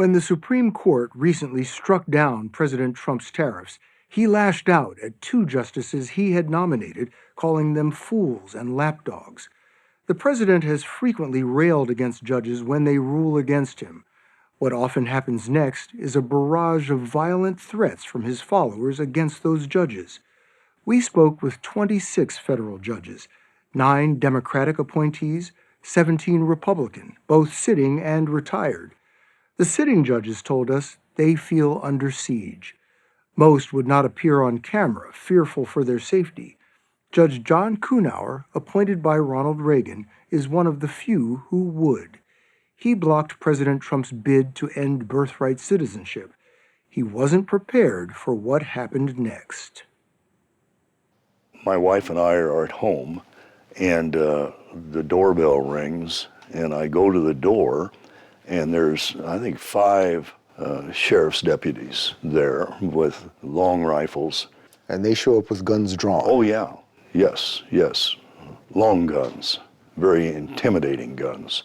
When the Supreme Court recently struck down President Trump's tariffs, he lashed out at two justices he had nominated, calling them fools and lapdogs. The president has frequently railed against judges when they rule against him. What often happens next is a barrage of violent threats from his followers against those judges. We spoke with 26 federal judges, 9 Democratic appointees, 17 Republican, both sitting and retired. The sitting judges told us they feel under siege. Most would not appear on camera, fearful for their safety. Judge John Kuhnauer, appointed by Ronald Reagan, is one of the few who would. He blocked President Trump's bid to end birthright citizenship. He wasn't prepared for what happened next. My wife and I are at home, and the doorbell rings, and I go to the door, and there's, I think, 5 sheriff's deputies there with long rifles. And they show up with guns drawn. Oh, yeah. Yes. Long guns, very intimidating guns.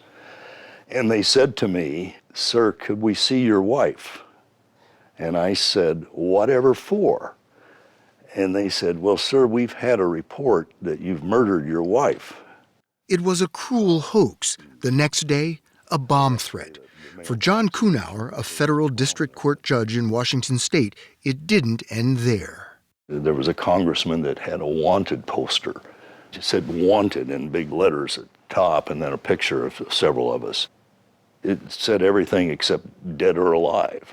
And they said to me, "Sir, could we see your wife?" And I said, "Whatever for?" And they said, "Well, sir, we've had a report that you've murdered your wife." It was a cruel hoax. The next day, a bomb threat. For John Kuhnauer, a federal district court judge in Washington state, it didn't end there. There was a congressman that had a wanted poster. It said wanted in big letters at the top, and then a picture of several of us. It said everything except dead or alive.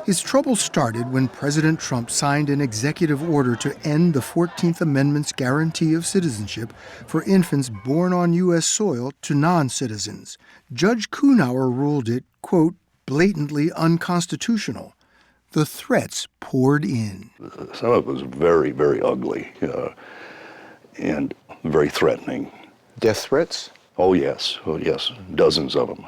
His trouble started when President Trump signed an executive order to end the 14th Amendment's guarantee of citizenship for infants born on U.S. soil to non-citizens. Judge Kuhnauer ruled it, quote, blatantly unconstitutional. The threats poured in. Some of it was very, very ugly and very threatening. Death threats? Oh, yes. Dozens of them.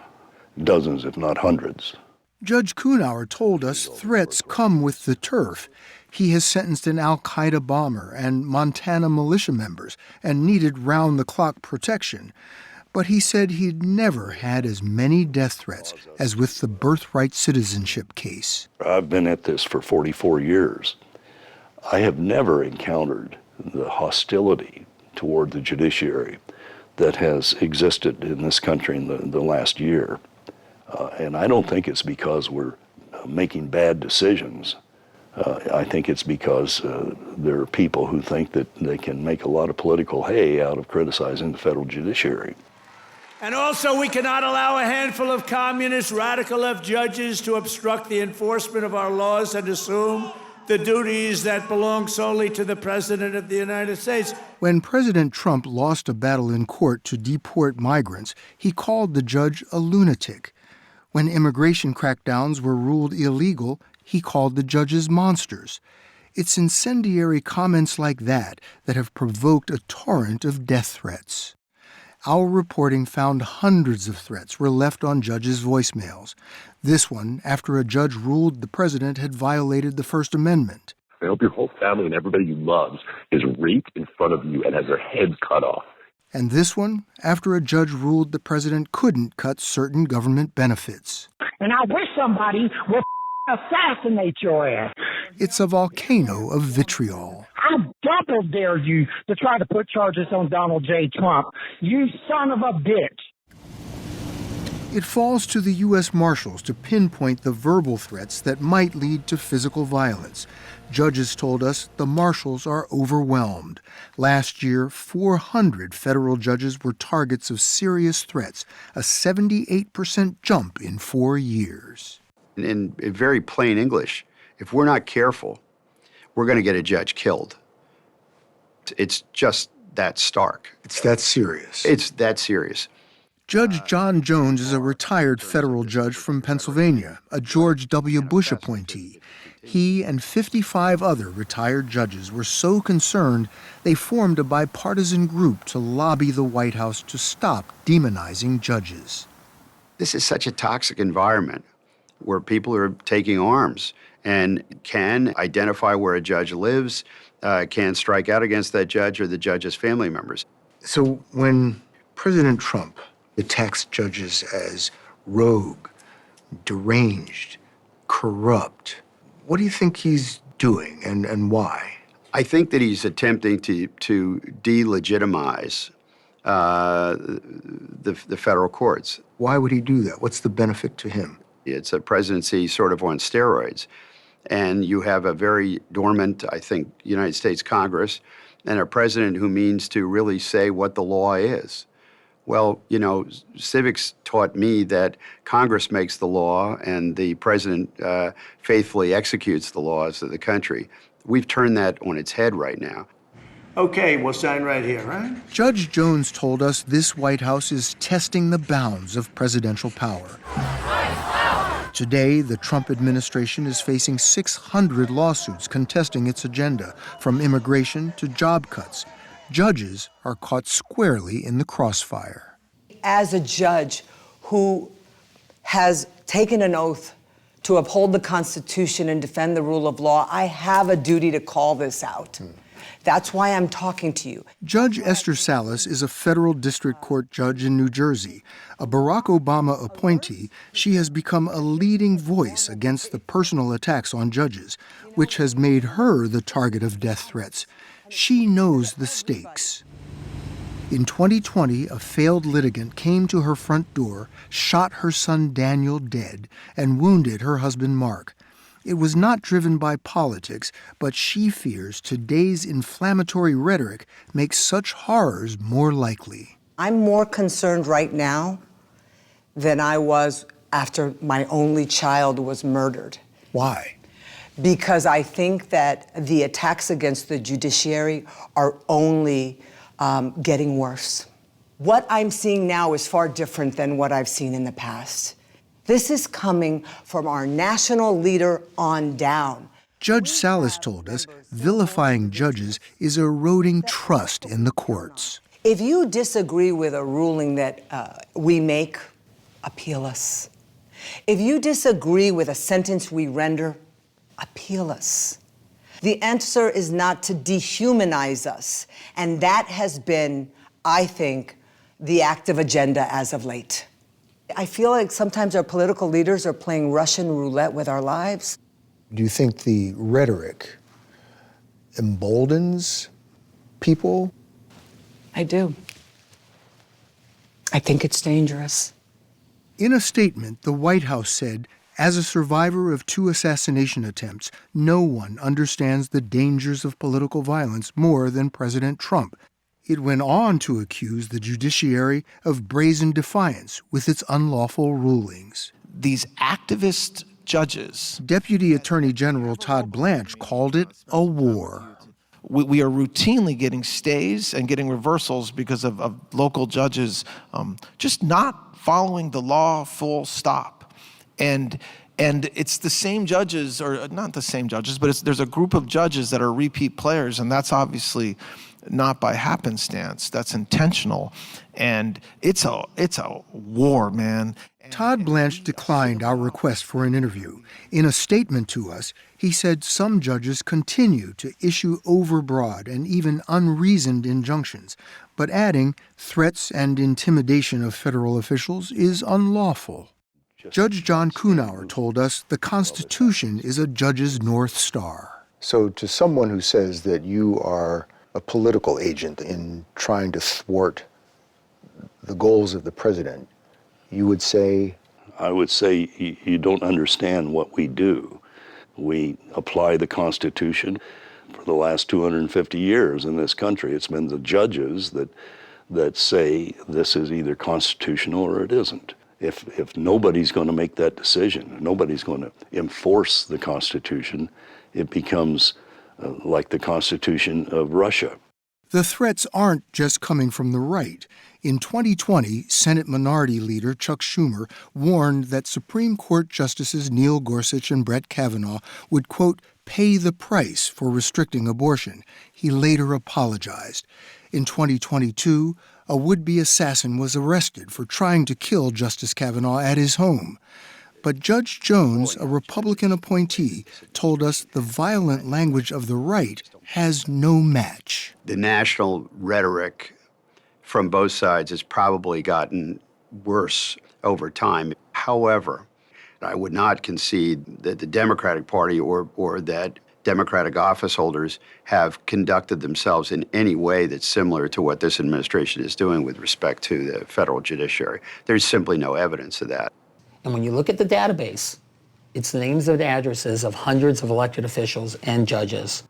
Dozens, if not hundreds. Judge Kuhnauer told us threats come with the turf. He has sentenced an al-Qaeda bomber and Montana militia members and needed round-the-clock protection. But he said he'd never had as many death threats as with the birthright citizenship case. I've been at this for 44 years. I have never encountered the hostility toward the judiciary that has existed in this country in the last year. And I don't think it's because we're making bad decisions. I think it's because there are people who think that they can make a lot of political hay out of criticizing the federal judiciary. And also, we cannot allow a handful of communist radical left judges to obstruct the enforcement of our laws and assume the duties that belong solely to the President of the United States. When President Trump lost a battle in court to deport migrants, he called the judge a lunatic. When immigration crackdowns were ruled illegal, he called the judges monsters. It's incendiary comments like that that have provoked a torrent of death threats. Our reporting found hundreds of threats were left on judges' voicemails. This one after a judge ruled the president had violated the First Amendment. I hope your whole family and everybody you love is raped in front of you and has their heads cut off. And this one after a judge ruled the president couldn't cut certain government benefits. And I wish somebody would assassinate your ass. It's a volcano of vitriol. I double dare you to try to put charges on Donald J. Trump. You son of a bitch. It falls to the U.S. Marshals to pinpoint the verbal threats that might lead to physical violence. Judges told us the marshals are overwhelmed. Last year, 400 federal judges were targets of serious threats, a 78% jump in 4 years. In very plain English, if we're not careful, we're going to get a judge killed. It's just that stark. It's that serious. It's that serious. Judge John Jones is a retired federal judge from Pennsylvania, a George W. Bush appointee. He and 55 other retired judges were so concerned they formed a bipartisan group to lobby the White House to stop demonizing judges. This is such a toxic environment where people are taking arms and can identify where a judge lives, can strike out against that judge or the judge's family members. So when President Trump attacks judges as rogue, deranged, corrupt. What do you think he's doing and why? I think that he's attempting to delegitimize the federal courts. Why would he do that? What's the benefit to him? It's a presidency sort of on steroids. And you have a very dormant, I think, United States Congress and a president who means to really say what the law is. Well, you know, civics taught me that Congress makes the law and the president faithfully executes the laws of the country. We've turned that on its head right now. Okay, we'll sign right here, right? Judge Jones told us this White House is testing the bounds of presidential power. Today, the Trump administration is facing 600 lawsuits contesting its agenda, from immigration to job cuts. Judges are caught squarely in the crossfire. As a judge who has taken an oath to uphold the Constitution and defend the rule of law, I have a duty to call this out. That's why I'm talking to you. Judge Esther Salas is a federal district court judge in New Jersey. A Barack Obama appointee, she has become a leading voice against the personal attacks on judges, which has made her the target of death threats. She knows the stakes. In 2020, a failed litigant came to her front door, shot her son Daniel dead, and wounded her husband Mark. It was not driven by politics, but she fears today's inflammatory rhetoric makes such horrors more likely. I'm more concerned right now than I was after my only child was murdered. Why? Because I think that the attacks against the judiciary are only getting worse. What I'm seeing now is far different than what I've seen in the past. This is coming from our national leader on down. Judge Salas told us vilifying judges is eroding trust in the courts. If you disagree with a ruling that we make, appeal us. If you disagree with a sentence we render, appeal us. The answer is not to dehumanize us, and that has been, I think, the active agenda as of late. I feel like sometimes our political leaders are playing Russian roulette with our lives. Do you think the rhetoric emboldens people? I do. I think it's dangerous. In a statement, the White House said, as a survivor of 2 assassination attempts, no one understands the dangers of political violence more than President Trump. It went on to accuse the judiciary of brazen defiance with its unlawful rulings. These activist judges. Deputy Attorney General Todd Blanche called it a war. We are routinely getting stays and getting reversals because of local judges just not following the law full stop. And it's the same judges, or not the same judges, but there's a group of judges that are repeat players, and that's obviously not by happenstance. That's intentional, and it's a war, man. Todd Blanche declined our request for an interview. In a statement to us, he said some judges continue to issue overbroad and even unreasoned injunctions, but adding threats and intimidation of federal officials is unlawful. Judge John Kuhnauer told us the Constitution is a judge's North Star. So to someone who says that you are a political agent in trying to thwart the goals of the president, you would say? I would say you don't understand what we do. We apply the Constitution. For the last 250 years in this country, it's been the judges that say this is either constitutional or it isn't. If nobody's going to make that decision, nobody's going to enforce the Constitution, it becomes like the Constitution of Russia. The threats aren't just coming from the right. In 2020, Senate Minority Leader Chuck Schumer warned that Supreme Court Justices Neil Gorsuch and Brett Kavanaugh would, quote, pay the price for restricting abortion. He later apologized. In 2022, a would-be assassin was arrested for trying to kill Justice Kavanaugh at his home. But Judge Jones, a Republican appointee, told us the violent language of the right has no match. The national rhetoric from both sides has probably gotten worse over time. However, I would not concede that the Democratic Party or that Democratic office holders have conducted themselves in any way that's similar to what this administration is doing with respect to the federal judiciary. There's simply no evidence of that. And when you look at the database, it's the names and addresses of hundreds of elected officials and judges.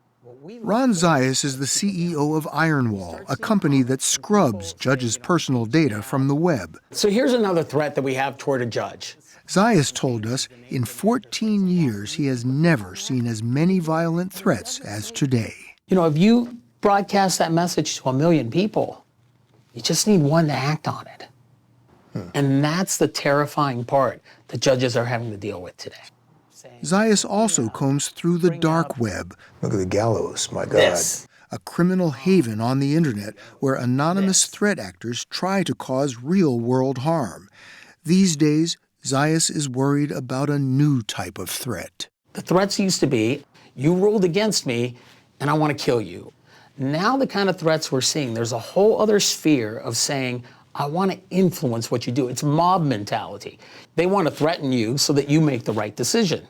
Ron Zayas is the CEO of Ironwall, a company that scrubs judges' personal data from the web. So here's another threat that we have toward a judge. Zayas told us in 14 years he has never seen as many violent threats as today. You know, if you broadcast that message to 1 million people, you just need one to act on it. And that's the terrifying part that judges are having to deal with today. Zayas also combs through the dark web. Look at the gallows, my God. This. A criminal haven on the internet where anonymous threat actors try to cause real-world harm. These days, Zayas is worried about a new type of threat. The threats used to be, you ruled against me and I want to kill you. Now the kind of threats we're seeing, there's a whole other sphere of saying, I want to influence what you do. It's mob mentality. They want to threaten you so that you make the right decision.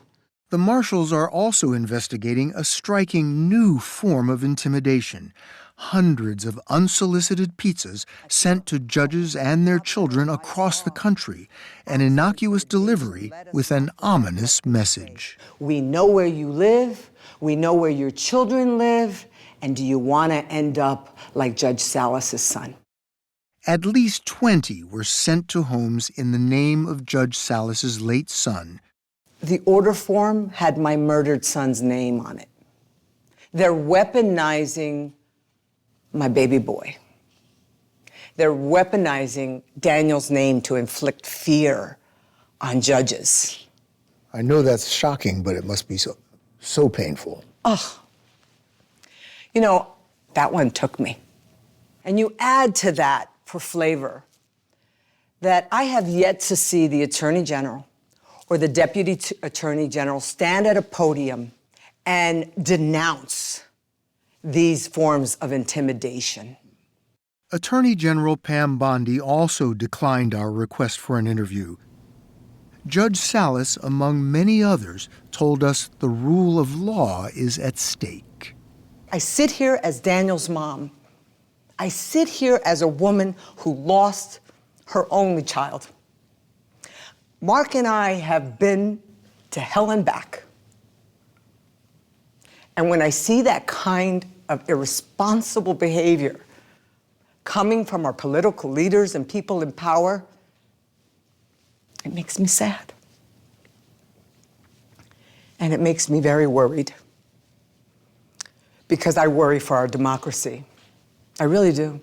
The marshals are also investigating a striking new form of intimidation. Hundreds of unsolicited pizzas sent to judges and their children across the country, an innocuous delivery with an ominous message. We know where you live, we know where your children live, and do you want to end up like Judge Salas's son? At least 20 were sent to homes in the name of Judge Salas's late son. The order form had my murdered son's name on it. They're weaponizing my baby boy. They're weaponizing Daniel's name to inflict fear on judges. I know that's shocking, but it must be so painful. Oh, you know, that one took me. And you add to that, for flavor, that I have yet to see the Attorney General or the Deputy Attorney General stand at a podium and denounce these forms of intimidation. Attorney General Pam Bondi also declined our request for an interview. Judge Salas, among many others, told us the rule of law is at stake. I sit here as Daniel's mom. I sit here as a woman who lost her only child. Mark and I have been to hell and back. And when I see that kind of irresponsible behavior coming from our political leaders and people in power, it makes me sad. And it makes me very worried. Because I worry for our democracy. I really do.